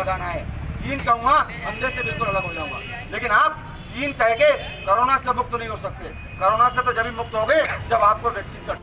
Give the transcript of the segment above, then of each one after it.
लगाना है। 3 कहूँगा अंधे से बिल्कुल अलग हो जाऊंगा, लेकिन आप 3 कह के कोरोना से मुक्त नहीं हो सकते। कोरोना से तो जब भी मुक्त हो गए जब आपको वैक्सीन का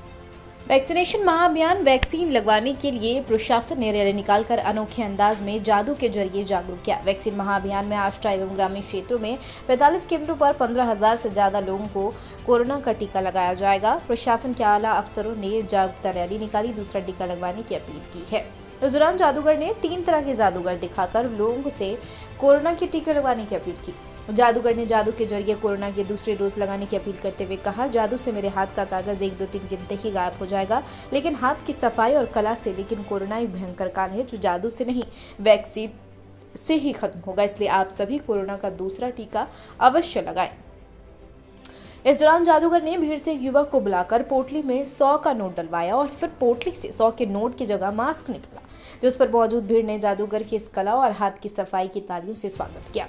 वैक्सीनेशन महाअभियान वैक्सीन लगवाने के लिए प्रशासन ने रैली निकालकर अनोखे अंदाज में जादू के जरिए जागरूक किया। वैक्सीन महाअभियान में आष्टा एवं ग्रामीण क्षेत्रों में 45 केंद्रों पर 15,000 से ज्यादा लोगों को कोरोना का टीका लगाया जाएगा। प्रशासन के आला अफसरों ने जागरूकता रैली निकाली, दूसरा टीका लगवाने की अपील की है। इस दौरान जादूगर ने 3 तरह के जादूगर दिखाकर लोगों से कोरोना के टीके लगवाने की अपील की। जादूगर ने जादू के जरिए कोरोना के दूसरे डोज लगाने की अपील करते हुए कहा, जादू से मेरे हाथ का कागज 1, 2, 3 गिनते ही गायब हो जाएगा, लेकिन हाथ की सफाई और कला से, लेकिन कोरोना एक भयंकर काल है जो जादू से नहीं वैक्सीन से ही खत्म होगा। इसलिए आप सभी कोरोना का दूसरा टीका अवश्य लगाएं। इस दौरान जादूगर ने भीड़ से एक युवक को बुलाकर पोटली में 100 का नोट डलवाया और फिर पोटली से 100 के नोट की जगह मास्क निकला, जिस पर मौजूद भीड़ ने जादूगर की इस कला और हाथ की सफाई की तालियों से स्वागत किया।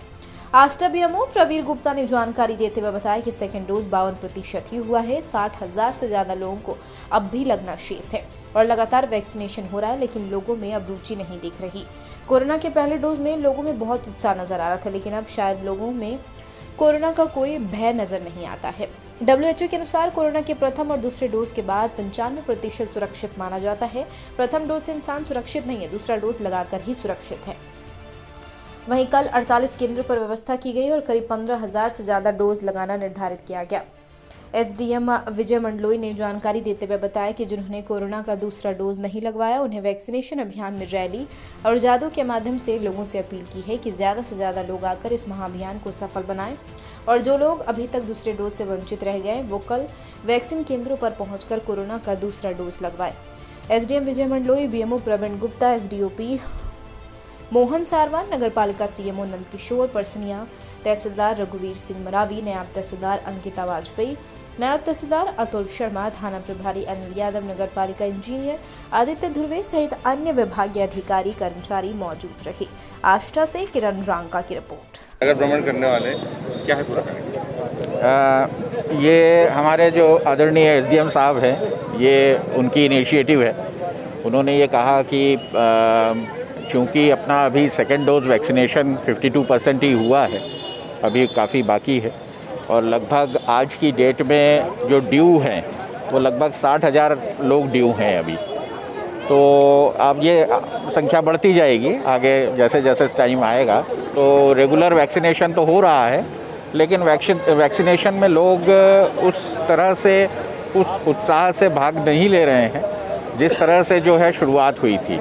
आष्टा बीएमओ प्रवीर गुप्ता ने जानकारी देते हुए बताया कि सेकेंड डोज 52% ही हुआ है। 60,000 से ज्यादा लोगों को अब भी लगना शेष है और लगातार वैक्सीनेशन हो रहा है, लेकिन लोगों में अब रुचि नहीं दिख रही। कोरोना के पहले डोज में लोगों में बहुत उत्साह नजर आ रहा था, लेकिन अब शायद लोगों में कोरोना का कोई भय नजर नहीं आता है। WHO के अनुसार कोरोना के प्रथम और दूसरे डोज के बाद 95% सुरक्षित माना जाता है। प्रथम डोज से इंसान सुरक्षित नहीं है, दूसरा डोज लगाकर ही सुरक्षित है। वहीं कल 48 केंद्रों पर व्यवस्था की गई और करीब 15,000 से ज्यादा डोज लगाना निर्धारित किया गया। SDM विजय मंडलोई ने जानकारी देते हुए बताया कि जिन्होंने कोरोना का दूसरा डोज नहीं लगवाया, उन्हें वैक्सीनेशन अभियान में रैली और जादू के माध्यम से लोगों से अपील की है कि ज्यादा से ज्यादा लोग आकर इस महाअभियान को सफल बनाएं और जो लोग अभी तक दूसरे डोज से वंचित रह गए वो कल वैक्सीन केंद्रों पर पहुंचकर कोरोना का दूसरा डोज लगवाएं। SDM विजय मंडलोई, BMO प्रवीण गुप्ता, SDOP मोहन सारवान, नगर पालिका CMO नंद किशोर परसनिया, तहसीलदार रघुवीर सिंह मरावी, नायब तहसीलदार अंकिता वाजपेयी, नायब तहसीलदार अतुल शर्मा, थाना प्रभारी अनिल यादव, नगर पालिका इंजीनियर आदित्य धुर्वे सहित अन्य विभागीय अधिकारी कर्मचारी मौजूद रहे। आष्टा से किरण रांका की रिपोर्ट। अगर भ्रमण करने वाले क्या है पूरा करेंगे? ये हमारे जो आदरणीय SDM साहब हैं, ये उनकी इनिशिएटिव है। उन्होंने ये कहा कि क्योंकि अपना अभी सेकेंड डोज वैक्सीनेशन 52% ही हुआ है, अभी काफ़ी बाकी है और लगभग आज की डेट में जो ड्यू हैं वो लगभग 60,000 लोग ड्यू हैं अभी। तो अब ये संख्या बढ़ती जाएगी आगे जैसे जैसे टाइम आएगा। तो रेगुलर वैक्सीनेशन तो हो रहा है, लेकिन वैक्सीनेशन में लोग उस तरह से उस उत्साह से भाग नहीं ले रहे हैं जिस तरह से जो है शुरुआत हुई थी।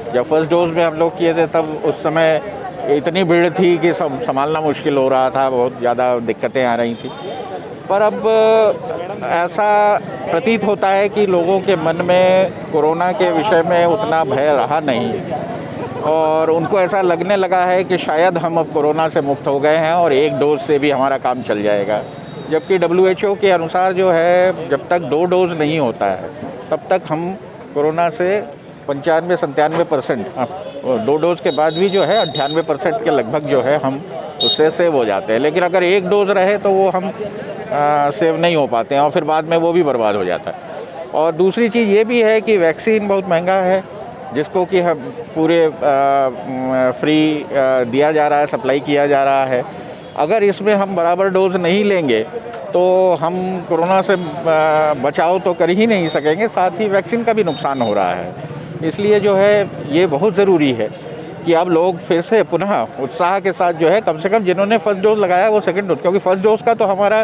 जब फर्स्ट डोज में हम लोग किए थे तब उस समय इतनी भीड़ थी कि सब संभालना मुश्किल हो रहा था, बहुत ज़्यादा दिक्कतें आ रही थी। पर अब ऐसा प्रतीत होता है कि लोगों के मन में कोरोना के विषय में उतना भय रहा नहीं और उनको ऐसा लगने लगा है कि शायद हम अब कोरोना से मुक्त हो गए हैं और एक डोज से भी हमारा काम चल जाएगा। जबकि WHO के अनुसार जो है जब तक 2 डोज नहीं होता है तब तक हम कोरोना से 95-97%, 2 डोज के बाद भी जो है 98% के लगभग जो है हम उससे सेव हो जाते हैं। लेकिन अगर 1 डोज रहे तो वो हम सेव नहीं हो पाते हैं और फिर बाद में वो भी बर्बाद हो जाता है। और दूसरी चीज़ ये भी है कि वैक्सीन बहुत महंगा है, जिसको कि हम पूरे फ्री दिया जा रहा है, सप्लाई किया जा रहा है। अगर इसमें हम बराबर डोज नहीं लेंगे तो हम कोरोना से बचाव तो कर ही नहीं सकेंगे, साथ ही वैक्सीन का भी नुकसान हो रहा है। इसलिए जो है ये बहुत ज़रूरी है कि अब लोग फिर से पुनः उत्साह के साथ जो है कम से कम जिन्होंने फर्स्ट डोज लगाया वो सेकंड डोज, क्योंकि फर्स्ट डोज का तो हमारा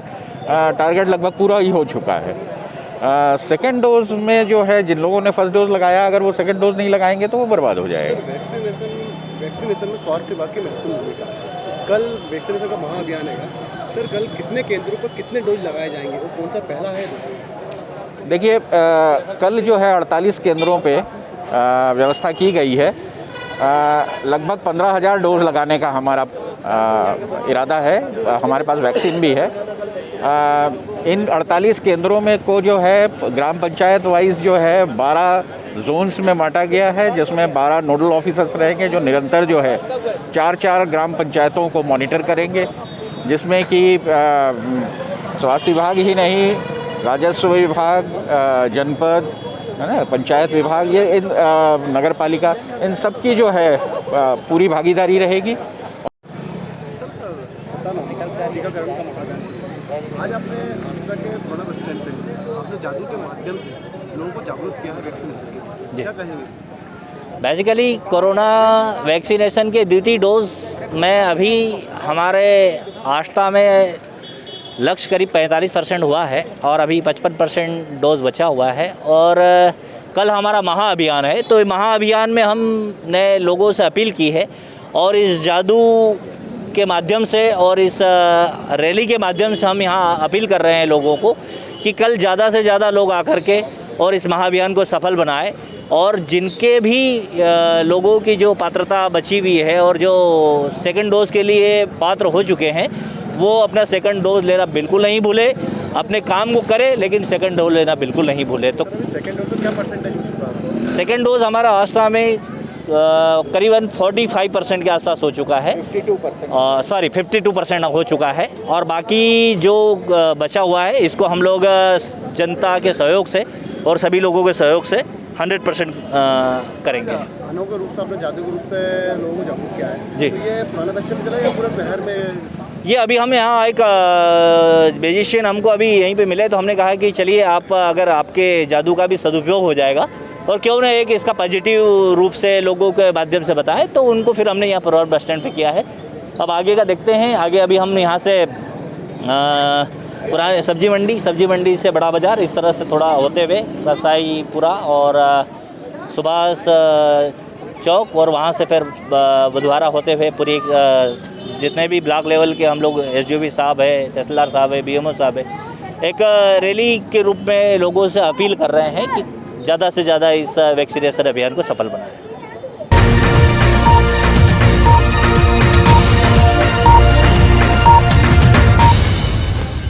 टारगेट लगभग पूरा ही हो चुका है। सेकंड डोज में जो है जिन लोगों ने फर्स्ट डोज लगाया अगर वो सेकंड डोज नहीं लगाएंगे तो वो बर्बाद हो जाएगा। वैक्सीनेशन में स्वास्थ्य विभाग की महत्वपूर्ण भूमिका है। कल वैक्सीनेशन का महाअभियान है सर, कल कितने केंद्रों पर कितने डोज लगाए जाएंगे और कौन सा पहला है? देखिए, कल जो है 48 केंद्रों पे व्यवस्था की गई है। लगभग 15,000 डोज लगाने का हमारा इरादा है। हमारे पास वैक्सीन भी है। इन 48 केंद्रों में को जो है ग्राम पंचायत वाइज जो है 12 जोन्स में बांटा गया है, जिसमें 12 नोडल ऑफिसर्स रहेंगे जो निरंतर जो है 4-4 ग्राम पंचायतों को मॉनिटर करेंगे, जिसमें कि स्वास्थ्य विभाग ही नहीं, राजस्व विभाग, जनपद है ना, पंचायत विभाग, ये इन नगर पालिका, इन सब की जो है पूरी भागीदारी रहेगी। टीकाकरण का महाअभियान आज आपने आस्था के पुराना बस स्टैंड पे आपने जादू के माध्यम से लोगों को जागरूक किया है वैक्सीनेशन के लिए, क्या कहेंगे? बेसिकली कोरोना वैक्सीनेशन के द्वितीय डोज में अभी हमारे आष्टा में लक्ष्य करीब 45% हुआ है और अभी 55% डोज बचा हुआ है। और कल हमारा महाअभियान है, तो महाअभियान में हमने लोगों से अपील की है और इस जादू के माध्यम से और इस रैली के माध्यम से हम यहाँ अपील कर रहे हैं लोगों को कि कल ज़्यादा से ज़्यादा लोग आकर के और इस महाअभियान को सफल बनाएं और जिनके भी लोगों की जो पात्रता बची हुई है और जो सेकंड डोज के लिए पात्र हो चुके हैं वो अपना सेकंड डोज लेना बिल्कुल नहीं भूले, अपने काम को करें लेकिन सेकंड डोज लेना बिल्कुल नहीं भूले। तो सेकंड डोज क्या परसेंटेज हो चुका है? सेकंड डोज हमारा आस्था में करीबन 45% के आसपास हो चुका है, 52% हो चुका है और बाकी जो बचा हुआ है इसको हम लोग जनता के सहयोग से और सभी लोगों के सहयोग से 100% करेंगे। अनोखे रूप से आपने जादू रूप से लोगों को जागरूक किया है जी। तो ये पुराना बस स्टैंड पे चला या पूरा शहर में? ये अभी हम यहाँ एक म्यूजिशियन हमको अभी यहीं पे मिले तो हमने कहा कि चलिए आप अगर आपके जादू का भी सदुपयोग हो जाएगा और क्यों ना एक इसका पॉजिटिव रूप से लोगों के माध्यम से बताएं, तो उनको फिर हमने यहाँ पर बस स्टैंड पे किया है। अब आगे का देखते हैं, आगे अभी हम यहाँ से पुराने सब्जी मंडी से बड़ा बाज़ार इस तरह से थोड़ा होते हुए बसाईपुरा और सुभाष चौक और वहाँ से फिर बुधवारा होते हुए पूरी जितने भी ब्लॉक लेवल के हम लोग SDOB साहब है, तहसीलदार साहब है, BMO साहब है, एक रैली के रूप में लोगों से अपील कर रहे हैं कि ज़्यादा से ज़्यादा इस वैक्सीनेशन अभियान को सफल बनाएं।